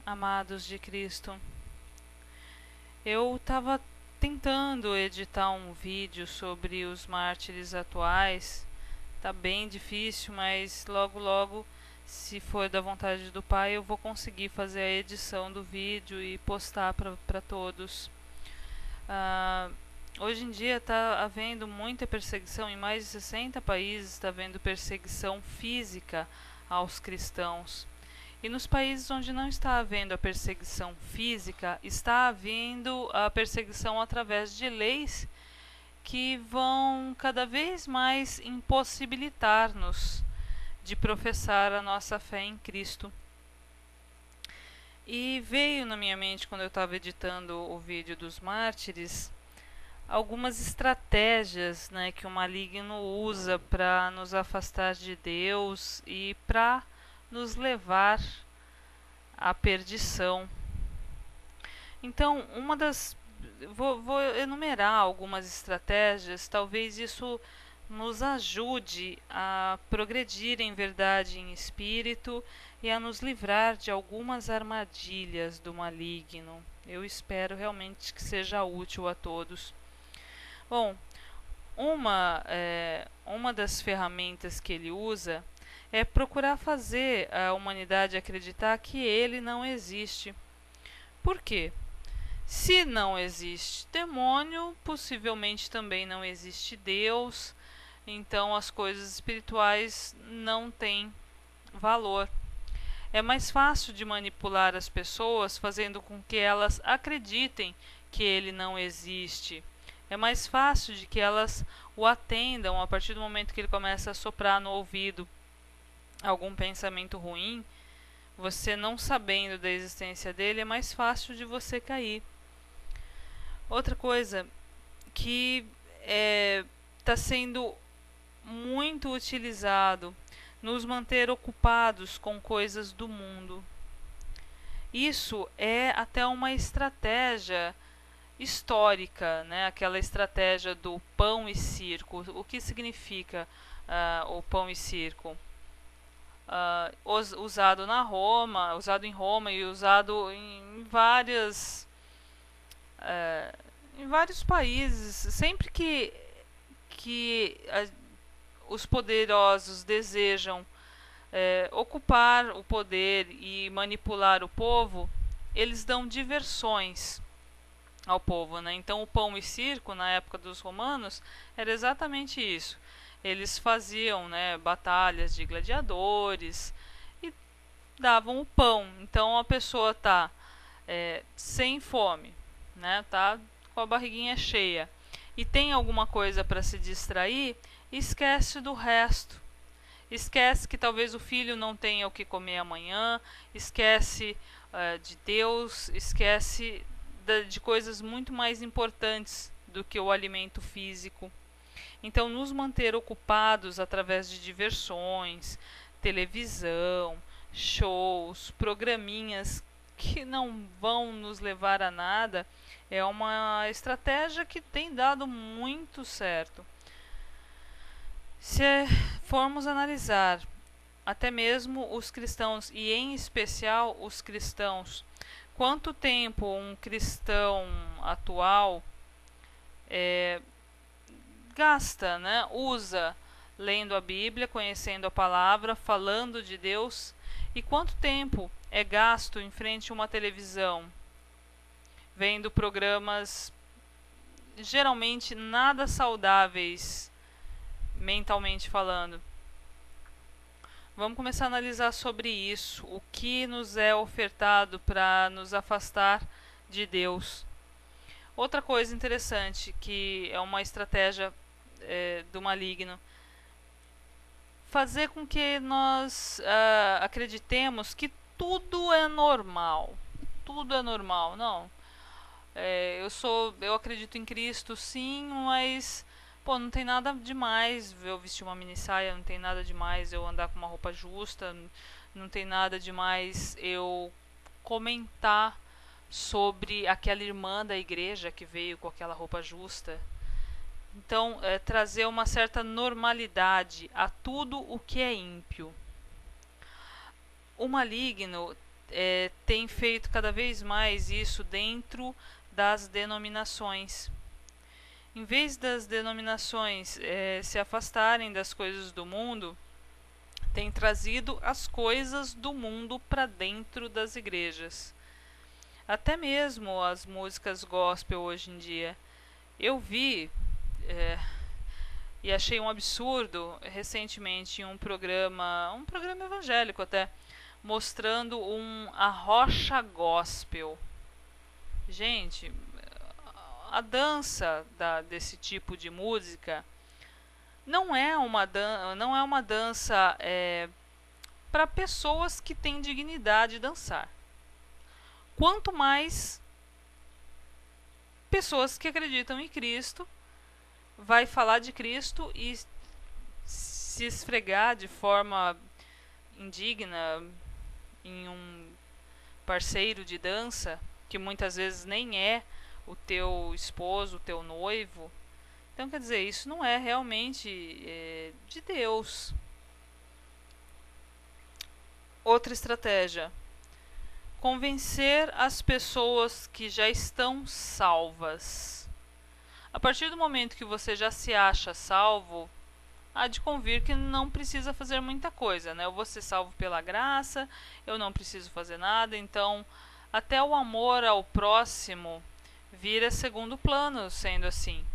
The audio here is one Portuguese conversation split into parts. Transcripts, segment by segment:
Amados de Cristo, eu estava tentando editar um vídeo sobre os mártires atuais. Tá bem difícil, mas logo logo, se for da vontade do Pai, eu vou conseguir fazer a edição do vídeo e postar para todos. Hoje em dia está havendo muita perseguição, em mais de 60 países está havendo perseguição física aos cristãos. E nos países onde não está havendo a perseguição física, está havendo a perseguição através de leis que vão cada vez mais impossibilitar-nos de professar a nossa fé em Cristo. E veio na minha mente, quando eu estava editando o vídeo dos mártires, algumas estratégias, né, que o maligno usa para nos afastar de Deus e para nos levar à perdição. Então, vou enumerar algumas estratégias, talvez isso nos ajude a progredir em verdade e em espírito e a nos livrar de algumas armadilhas do maligno. Eu espero realmente que seja útil a todos. Bom, uma das ferramentas que ele usa é procurar fazer a humanidade acreditar que ele não existe. Por quê? Se não existe demônio, possivelmente também não existe Deus, então as coisas espirituais não têm valor. É mais fácil de manipular as pessoas fazendo com que elas acreditem que ele não existe. É mais fácil de que elas o atendam a partir do momento que ele começa a soprar no ouvido algum pensamento ruim. Você não sabendo da existência dele, é mais fácil de você cair. Outra coisa que está sendo muito utilizado, nos manter ocupados com coisas do mundo. Isso é até uma estratégia histórica, né? Aquela estratégia do pão e circo. O que significa o pão e circo? Usado em Roma e usado em vários países. Sempre que os poderosos desejam ocupar o poder e manipular o povo, eles dão diversões ao povo, né? Então o pão e circo na época dos romanos era exatamente isso. Eles faziam, né, batalhas de gladiadores e davam o pão. Então a pessoa está sem fome, né? Tá com a barriguinha cheia e tem alguma coisa para se distrair, esquece do resto. Esquece que talvez o filho não tenha o que comer amanhã, esquece de Deus, esquece de coisas muito mais importantes do que o alimento físico. Então, nos manter ocupados através de diversões, televisão, shows, programinhas que não vão nos levar a nada, é uma estratégia que tem dado muito certo. Se formos analisar até mesmo os cristãos, e em especial os cristãos, quanto tempo um cristão atual gasta, né? Usa lendo a Bíblia, conhecendo a palavra, falando de Deus, e quanto tempo é gasto em frente a uma televisão, vendo programas geralmente nada saudáveis, mentalmente falando. Vamos começar a analisar sobre isso, o que nos é ofertado para nos afastar de Deus. Outra coisa interessante, que é uma estratégia do maligno, fazer com que nós acreditemos que tudo é normal. Tudo é normal, não. Eu acredito em Cristo, sim, mas não tem nada demais eu vestir uma mini saia, não tem nada demais eu andar com uma roupa justa, não tem nada demais eu comentar sobre aquela irmã da igreja que veio com aquela roupa justa. Então, trazer uma certa normalidade a tudo o que é ímpio. O maligno tem feito cada vez mais isso dentro das denominações. Em vez das denominações se afastarem das coisas do mundo, tem trazido as coisas do mundo para dentro das igrejas. Até mesmo as músicas gospel hoje em dia. Eu vi e achei um absurdo recentemente em um programa evangélico até, mostrando a rocha gospel. Gente, a dança desse tipo de música não é uma dança para pessoas que têm dignidade de dançar. Quanto mais pessoas que acreditam em Cristo, vai falar de Cristo e se esfregar de forma indigna em um parceiro de dança, que muitas vezes nem é o teu esposo, o teu noivo. Então, quer dizer, isso não é realmente de Deus. Outra estratégia: convencer as pessoas que já estão salvas. A partir do momento que você já se acha salvo, há de convir que não precisa fazer muita coisa, né? Eu vou ser salvo pela graça, eu não preciso fazer nada, então até o amor ao próximo vira segundo plano, sendo assim.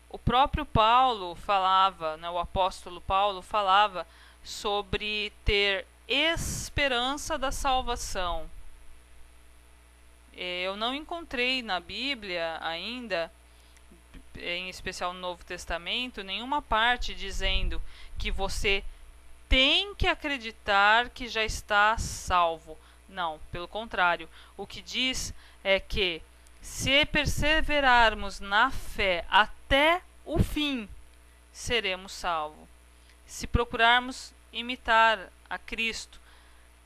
O próprio Paulo falava, né, o apóstolo Paulo falava sobre ter esperança da salvação. Eu não encontrei na Bíblia ainda, em especial no Novo Testamento, nenhuma parte dizendo que você tem que acreditar que já está salvo. Não, pelo contrário. O que diz é que se perseverarmos na fé até o fim, seremos salvos. Se procurarmos imitar a Cristo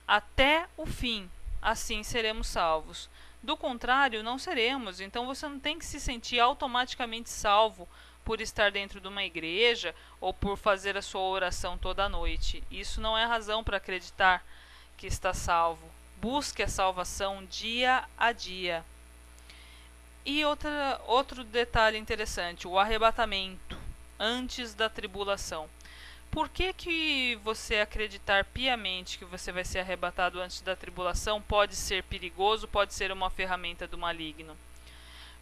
até o fim, assim seremos salvos. Do contrário, não seremos. Então você não tem que se sentir automaticamente salvo por estar dentro de uma igreja ou por fazer a sua oração toda noite. Isso não é razão para acreditar que está salvo. Busque a salvação dia a dia. E outro detalhe interessante, o arrebatamento antes da tribulação. Por que você acreditar piamente que você vai ser arrebatado antes da tribulação pode ser perigoso, pode ser uma ferramenta do maligno?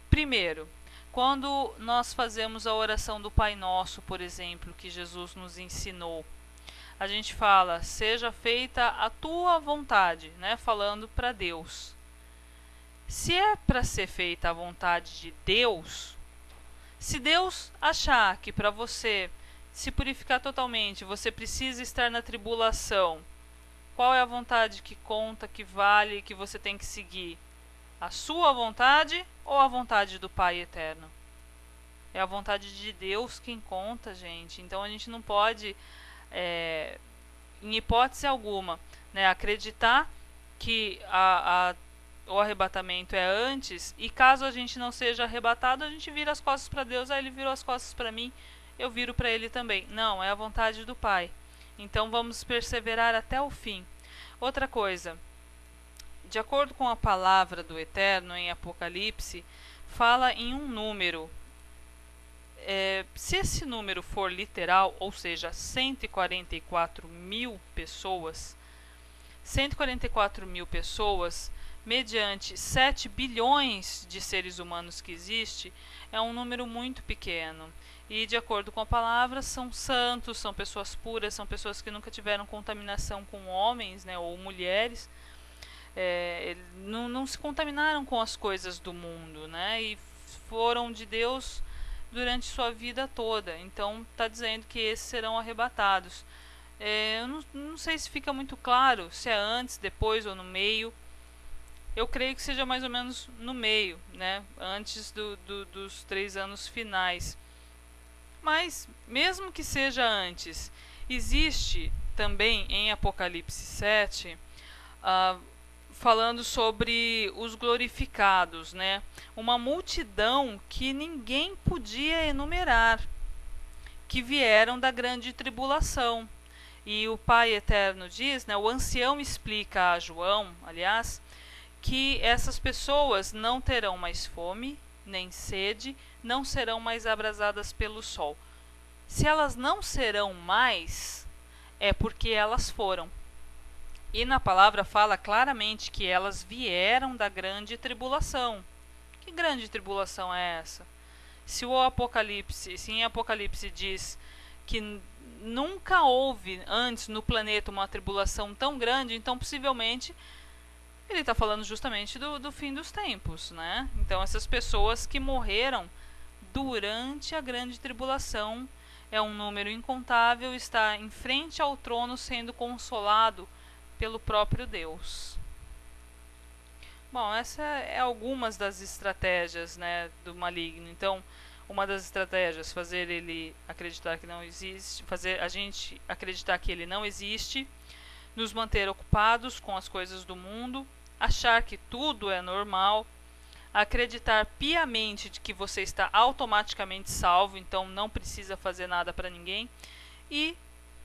Primeiro, quando nós fazemos a oração do Pai Nosso, por exemplo, que Jesus nos ensinou, a gente fala, seja feita a tua vontade, né? Falando para Deus. Se é para ser feita a vontade de Deus, se Deus achar que para você se purificar totalmente, você precisa estar na tribulação, qual é a vontade que conta, que vale, que você tem que seguir? A sua vontade ou a vontade do Pai Eterno? É a vontade de Deus quem conta, gente. Então a gente não pode, em hipótese alguma, né, acreditar que o arrebatamento é antes, e caso a gente não seja arrebatado, a gente vira as costas para Deus, aí ele virou as costas para mim, eu viro para ele também. Não, é a vontade do Pai. Então vamos perseverar até o fim. Outra coisa, de acordo com a palavra do Eterno em Apocalipse, fala em um número. Se esse número for literal, ou seja, 144 mil pessoas, 144 mil pessoas, mediante 7 bilhões de seres humanos que existe, é um número muito pequeno. E de acordo com a palavra, são santos, são pessoas puras, são pessoas que nunca tiveram contaminação com homens, né, ou mulheres, não se contaminaram com as coisas do mundo, né, e foram de Deus durante sua vida toda. Então está dizendo que esses serão arrebatados. Eu não sei se fica muito claro se é antes, depois ou no meio. Eu creio que seja mais ou menos no meio, né, antes dos 3 anos finais. Mas, mesmo que seja antes, existe também em Apocalipse 7, falando sobre os glorificados, né? Uma multidão que ninguém podia enumerar, que vieram da grande tribulação. E o Pai Eterno diz, né, o ancião explica a João, aliás, que essas pessoas não terão mais fome, nem sede, não serão mais abrasadas pelo sol. Se elas não serão mais, é porque elas foram. E na palavra fala claramente que elas vieram da grande tribulação. Que grande tribulação é essa? Se em Apocalipse diz que nunca houve antes no planeta uma tribulação tão grande, então possivelmente ele está falando justamente do fim dos tempos, né? Então essas pessoas que morreram durante a grande tribulação, é um número incontável, está em frente ao trono sendo consolado pelo próprio Deus. Bom, essa é algumas das estratégias, né, do maligno. Então, uma das estratégias, fazer ele acreditar que não existe, fazer a gente acreditar que ele não existe, nos manter ocupados com as coisas do mundo, achar que tudo é normal, acreditar piamente de que você está automaticamente salvo, então não precisa fazer nada para ninguém, e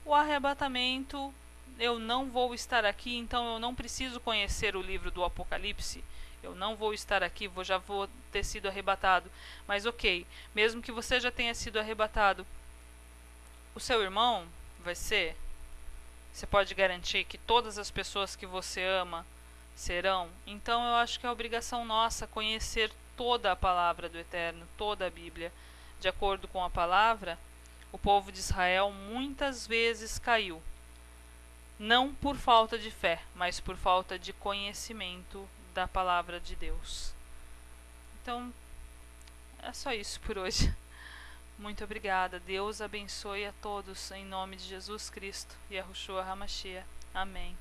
o arrebatamento, eu não vou estar aqui, então eu não preciso conhecer o livro do Apocalipse, eu não vou estar aqui, já vou ter sido arrebatado. Mas ok, mesmo que você já tenha sido arrebatado, o seu irmão vai ser? Você pode garantir que todas as pessoas que você ama serão? Então eu acho que é obrigação nossa conhecer toda a palavra do Eterno, toda a Bíblia. De acordo com a palavra, o povo de Israel muitas vezes caiu. Não por falta de fé, mas por falta de conhecimento da palavra de Deus. Então, é só isso por hoje. Muito obrigada. Deus abençoe a todos em nome de Jesus Cristo e Yahushua HaMashiach. Amém.